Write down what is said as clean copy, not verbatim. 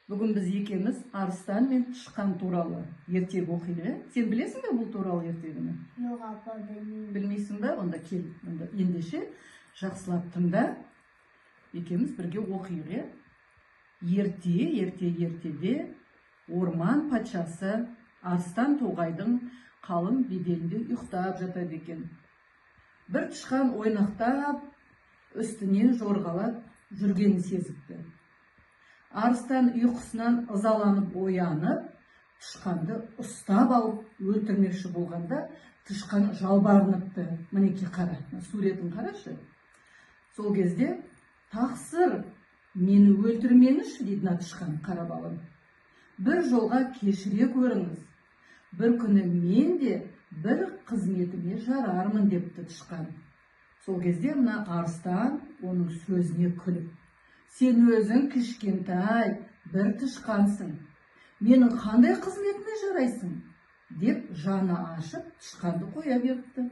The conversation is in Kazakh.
Бүгін біз екеуміз арыстан мен тышқан туралы ертегі оқиды. Сен білесің бе бұл туралы ертегіні? Жоқ, апа, білмеймін. Білмейсің бе? Онда кел, ендеше жақсылап тыңда. Екеуміз бірге оқиды. Ертеде орман патшасы арыстан тоғайдың қалың беделінде ұйықтап жатады екен. Бір тышқан ойнақтап үстінен жорғалап жүргенін сезіпті. Арыстан ұйқысынан ызаланып оянып, тышқанды ұстап алып өлтірмекші болғанда, тышқан жалбарыныпты. Мінеки қара, суретін қарашы. Сол кезде тақсыр, мені өлтірмеңізші дейді тышқан қара балам. Бір жолға кешіре көріңіз. Бір күні мен де бір қызметіме жарармын депті тышқан. Сол кезде мына арыстан оның сөзіне күліп: сен өзің кішкентай бір тышқансың, менің қандай қызметіме жарайсың? Деп жаны ашып тышқанды қоя беріпті.